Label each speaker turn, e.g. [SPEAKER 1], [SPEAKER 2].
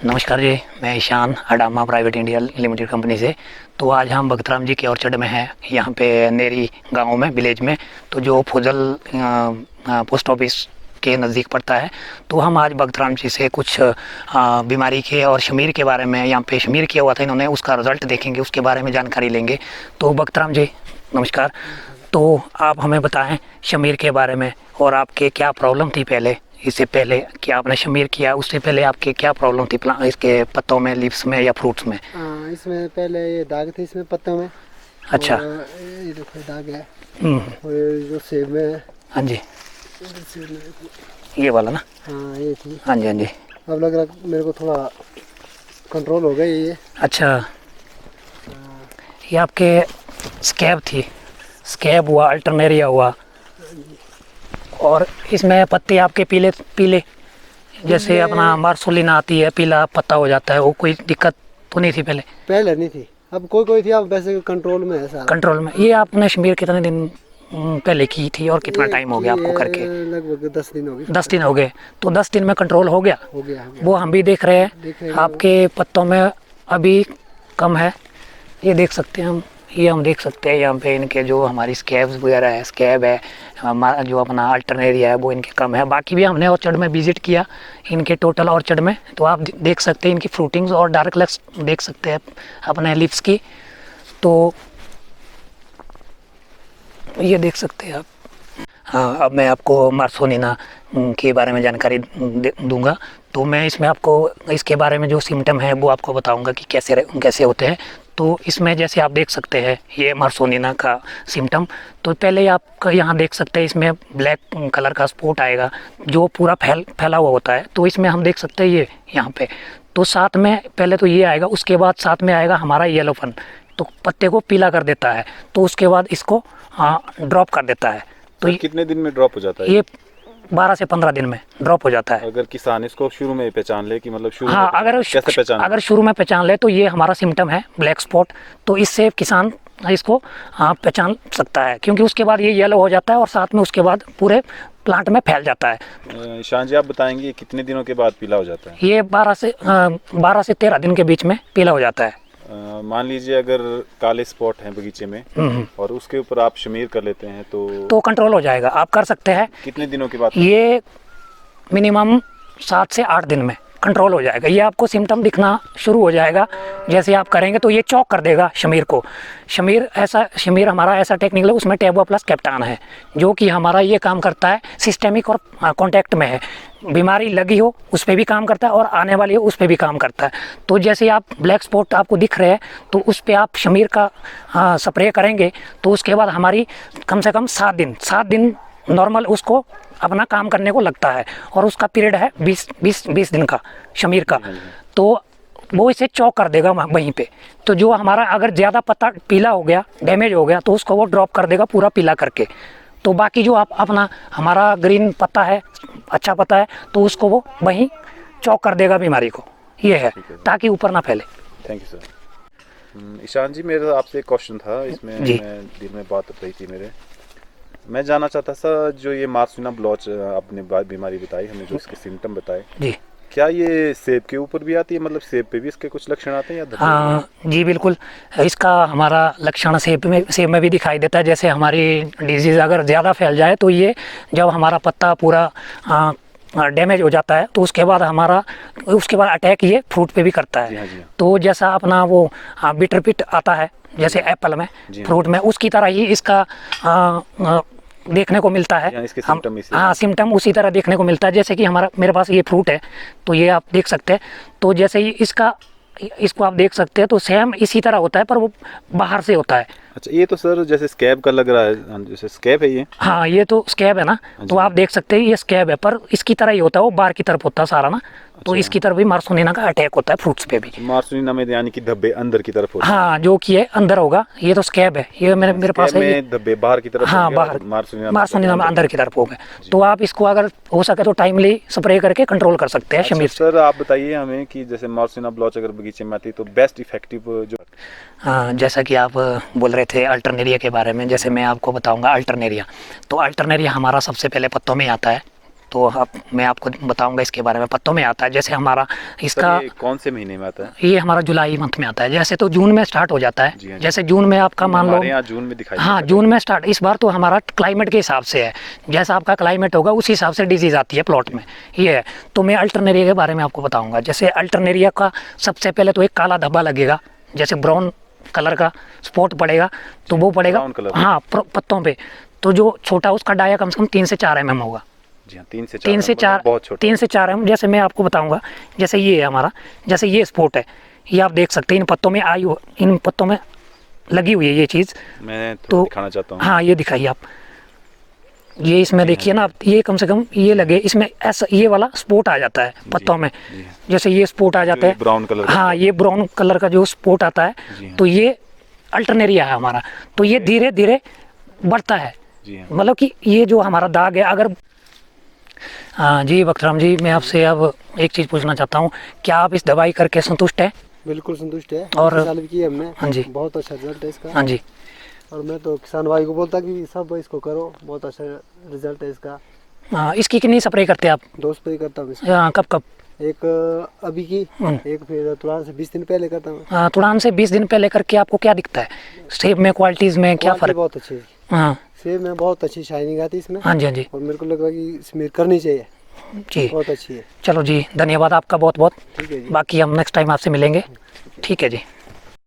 [SPEAKER 1] नमस्कार जी, मैं Ishan Adama private India limited company से। तो आज हम भगतराम जी के ऑर्चर्ड में हैं, यहाँ पे नेरी गांव में, विलेज में, तो जो फुजल पोस्ट ऑफिस के नज़दीक पड़ता है। तो हम आज भगतराम जी से कुछ बीमारी के और शमीर के बारे में, यहाँ पे शमीर किया हुआ था इन्होंने, उसका रिज़ल्ट देखेंगे, उसके बारे में जानकारी लेंगे। तो भगतराम जी नमस्कार। तो आप हमें बताएं शमीर के बारे में, और आपके क्या प्रॉब्लम थी पहले, इससे पहले कि आपने शमीर किया उससे पहले आपके क्या प्रॉब्लम थी इसके पत्तों में, लीव्स में या फ्रूट्स में?
[SPEAKER 2] इसमें पहले ये दाग थी इसमें पत्तों में।
[SPEAKER 1] अच्छा।
[SPEAKER 2] ये देखो दाग है। और जो सेब में है।
[SPEAKER 1] हाँ जी, ये वाला ना?
[SPEAKER 2] हाँ ये थी।
[SPEAKER 1] हाँ जी हाँ जी।
[SPEAKER 2] अब लग रहा मेरे को थोड़ा कंट्रोल हो गई ये।
[SPEAKER 1] अच्छा, ये आपके स्कैब थी, स्कैब हुआ, अल्टरनेरिया हुआ, और इसमें पत्ते आपके पीले पीले, जैसे अपना मार्सोलिना आती है, पीला पत्ता हो जाता है, वो कोई दिक्कत तो नहीं थी पहले?
[SPEAKER 2] पहले नहीं थी, अब कोई थी, अब वैसे कंट्रोल में है सारा।
[SPEAKER 1] कंट्रोल में। ये आपने शमीर कितने दिन पहले की थी और कितना टाइम हो गया आपको करके?
[SPEAKER 2] लगभग 10 दिन हो गए।
[SPEAKER 1] 10 दिन हो गए। तो 10 दिन में कंट्रोल हो गया?
[SPEAKER 2] हो गया।
[SPEAKER 1] वो हम भी देख रहे हैं आपके पत्तों में अभी कम है, ये देख सकते हैं हम, ये हम देख सकते हैं यहाँ पे इनके जो हमारी स्कैब्स वगैरह है, स्कैब है हमारा, जो अपना अल्टरनेरिया है वो इनके कम है। बाकी भी हमने ऑर्चर्ड में विजिट किया, इनके टोटल ऑर्चर्ड में, तो आप देख सकते हैं इनकी फ्रूटिंग्स और डार्क लेग्स देख सकते हैं अपने लिप्स की। तो ये देख सकते हैं आप। हाँ, अब मैं आपको मार्सोलिना के बारे में जानकारी दूंगा। तो मैं इसमें आपको इसके बारे में जो सिम्टम है वो आपको बताऊंगा कि कैसे होते हैं। तो इसमें जैसे आप देख सकते हैं ये मार्सोलिना का सिम्टम। तो पहले आप यहाँ देख सकते हैं इसमें ब्लैक कलर का स्पॉट आएगा जो पूरा फैला हुआ होता है। तो इसमें हम देख सकते हैं ये यहाँ पे, तो साथ में पहले तो ये आएगा, उसके बाद साथ में आएगा हमारा येलोपन, तो पत्ते को पीला कर देता है। तो उसके बाद इसको ड्रॉप कर देता है। तो
[SPEAKER 3] कितने दिन में ड्रॉप हो जाता है?
[SPEAKER 1] ये 12 से 15 दिन में ड्रॉप हो जाता है।
[SPEAKER 3] अगर किसान इसको शुरू में पहचान ले कि मतलब शुरू
[SPEAKER 1] हाँ,
[SPEAKER 3] कैसे पहचान?
[SPEAKER 1] अगर शुरू में पहचान ले तो ये हमारा सिम्टम है ब्लैक स्पॉट, तो इससे किसान इसको पहचान सकता है, क्योंकि उसके बाद ये येलो हो जाता है और साथ में उसके बाद पूरे प्लांट में फैल जाता है।
[SPEAKER 3] ईशान जी आप बताएंगे कितने दिनों के बाद पीला हो जाता है?
[SPEAKER 1] ये 12 से 13 दिन के बीच में पीला हो जाता है।
[SPEAKER 3] मान लीजिए अगर काले स्पॉट हैं बगीचे में और उसके ऊपर आप शमीर कर लेते हैं तो
[SPEAKER 1] कंट्रोल हो जाएगा, आप कर सकते हैं।
[SPEAKER 3] कितने दिनों के बाद? ये
[SPEAKER 1] मिनिमम 7 से 8 दिन में कंट्रोल हो जाएगा। ये आपको सिम्टम दिखना शुरू हो जाएगा जैसे आप करेंगे, तो ये चौक कर देगा शमीर को। शमीर हमारा ऐसा टेक्निक है, उसमें टैबुआ प्लस कैप्टान है, जो कि हमारा ये काम करता है सिस्टेमिक और कॉन्टैक्ट में है। बीमारी लगी हो उस पर भी काम करता है और आने वाली हो उस पर भी काम करता है। तो जैसे आप ब्लैक स्पॉट आपको दिख रहे हैं, तो उस पर आप शमीर का स्प्रे करेंगे, तो उसके बाद हमारी कम से कम 7 दिन नॉर्मल उसको अपना काम करने को लगता है, और उसका पीरियड है 20 दिन का शमीर का। तो वो इसे चौक कर देगा वहीं पे। तो जो हमारा अगर ज़्यादा पत्ता पीला हो गया, डैमेज हो गया, तो उसको वो ड्रॉप कर देगा पूरा पीला करके। तो बाकी जो आप अपना हमारा ग्रीन पत्ता है, अच्छा पत्ता है, तो उसको वो वहीं चौक कर देगा बीमारी को। ये है ताकि ऊपर ना फैले।
[SPEAKER 3] Thank you sir. Ishan ji मेरा आपसे एक क्वेश्चन था, इसमें दिल में बात रही थी मेरे, मैं जानना चाहता था जो ये मार्सोलिना ब्लॉच आपने बीमारी बताई हमें, जो इसके सिम्टम बताए
[SPEAKER 1] जी,
[SPEAKER 3] क्या ये सेब के ऊपर भी आती है? मतलब सेब पे भी इसके कुछ लक्षण आते हैं या?
[SPEAKER 1] हाँ जी बिल्कुल, इसका हमारा लक्षण सेब में भी दिखाई देता है। जैसे हमारी डिजीज़ अगर ज़्यादा फैल जाए, तो ये जब हमारा पत्ता पूरा डैमेज हो जाता है, तो उसके बाद अटैक ये फ्रूट पे भी करता है।
[SPEAKER 3] जी हाँ। तो
[SPEAKER 1] जैसा अपना वो बिटर पिट आता है जैसे एप्पल में, फ्रूट में, उसकी तरह ही इसका देखने को मिलता है। सिम्टम उसी तरह देखने को मिलता है। जैसे कि मेरे पास ये फ्रूट है, तो ये आप देख सकते हैं। तो जैसे ही इसको आप देख सकते हैं, तो सेम इसी तरह होता है, पर वो बाहर से होता है,
[SPEAKER 3] अच्छा, ये तो सर जैसे स्कैब का लग रहा है, जैसे स्कैब है ये।
[SPEAKER 1] हाँ ये तो स्कैब है ना, तो आप देख सकते हैं ये स्कैब है, पर इसकी तरह ही होता है, वो बार की तरफ होता है सारा ना, तो इसकी तरफ भी मार्सोनिना का अटैक होता है फ्रूट्स पे भी।
[SPEAKER 3] मार्सोनिना में यानी कि धब्बे अंदर की तरफ होते हैं।
[SPEAKER 1] हाँ जो कि है अंदर होगा, ये तो स्कैब है, ये मेरे पास है ये।
[SPEAKER 3] धब्बे बाहर की तरफ
[SPEAKER 1] हाँ
[SPEAKER 3] होंगे और
[SPEAKER 1] बाहर मार्सोनिना में अंदर की तरफ हो गए, तो आप इसको अगर हो सके तो टाइमली स्प्रे करके कंट्रोल कर सकते हैं शमीर से।
[SPEAKER 3] सर आप बताइए हमें कि जैसे मार्सोनिना ब्लॉच अगर बगीचे में आती है तो बेस्ट इफेक्टिव जो।
[SPEAKER 1] हाँ जैसा कि आप बोल रहे थे अल्टरनेरिया के बारे में, जैसे मैं आपको बताऊंगा अल्टरनेरिया। तो अल्टरनेरिया हमारा सबसे पहले पत्तों में आता है, तो मैं आपको बताऊंगा इसके बारे में। पत्तों में आता है, जैसे हमारा इसका
[SPEAKER 3] ये कौन से महीने में आता है?
[SPEAKER 1] ये हमारा जुलाई मंथ में आता है, जैसे तो जून में स्टार्ट हो जाता है।
[SPEAKER 3] हाँ,
[SPEAKER 1] जैसे जून में आपका मान लो
[SPEAKER 3] यहाँ जून में दिखाई।
[SPEAKER 1] हाँ जून में स्टार्ट, इस बार तो हमारा क्लाइमेट के हिसाब से है, जैसा आपका क्लाइमेट होगा उसी हिसाब से डिजीज़ आती है प्लॉट में, ये है। तो मैं अल्टरनेरिया के बारे में आपको बताऊँगा। जैसे अल्टरनेरिया का सबसे पहले तो एक काला धब्बा लगेगा, जैसे ब्राउन कलर का स्पॉट पड़ेगा, तो वो पड़ेगा हाँ पत्तों पे। तो जो छोटा उसका डाया कम से कम 3 से 4 mm होगा।
[SPEAKER 3] जी हाँ, 3 से 4
[SPEAKER 1] बहुत छोटा, 3 से 4 mm। जैसे मैं आपको बताऊंगा, जैसे ये है हमारा, जैसे ये स्पॉट है, ये आप देख सकते हैं इन पत्तों में आई, इन पत्तों में लगी हुई है ये चीज़।
[SPEAKER 3] मैं तो दिखाना चाहता हूँ।
[SPEAKER 1] हाँ ये दिखाइए आप, ये इसमें देखिए ना, ये कम से कम ये लगे, इसमें ऐसा ये वाला स्पॉट आ जाता है पत्तों में, जैसे ये स्पॉट आ जाता है
[SPEAKER 3] ब्राउन कलर।
[SPEAKER 1] हाँ ये ब्राउन कलर का जो स्पॉट आता है, तो ये अल्टरनेरिया है हमारा। तो ये धीरे धीरे बढ़ता है, मतलब कि ये जो हमारा दाग है अगर। हाँ जी बख्तराम जी, मैं आपसे अब एक चीज़ पूछना चाहता हूँ, क्या आप इस दवाई करके संतुष्ट हैं?
[SPEAKER 2] बिल्कुल संतुष्ट है,
[SPEAKER 1] और
[SPEAKER 2] साल की हमने।
[SPEAKER 1] हाँ जी,
[SPEAKER 2] बहुत अच्छा रिजल्ट है इसका।
[SPEAKER 1] हाँ जी,
[SPEAKER 2] और मैं तो किसान भाई को बोलता कि सब इसको करो, बहुत अच्छा रिजल्ट है इसका।
[SPEAKER 1] हाँ इसकी कितनी स्प्रे करते हैं आप?
[SPEAKER 2] 2 स्प्रे करता हूँ।
[SPEAKER 1] हाँ कब कब?
[SPEAKER 2] एक अभी की, एक फिर तुड़ान से 20 दिन पहले करता हूँ।
[SPEAKER 1] हाँ तुड़ान से 20 दिन पहले करके आपको क्या दिखता है सेब में, क्वालिटीज़ में क्या फ़र्क?
[SPEAKER 2] बहुत अच्छी है।
[SPEAKER 1] हाँ
[SPEAKER 2] सेब में बहुत अच्छी शाइनिंग आती है इसमें।
[SPEAKER 1] हाँ जी, हाँ जी,
[SPEAKER 2] और मेरे को लग रहा है कि स्मेर करनी चाहिए
[SPEAKER 1] जी,
[SPEAKER 2] बहुत अच्छी है।
[SPEAKER 1] चलो जी, धन्यवाद आपका बहुत बहुत।
[SPEAKER 2] ठीक है जी,
[SPEAKER 1] बाकी हम नेक्स्ट टाइम आपसे मिलेंगे। ठीक है जी।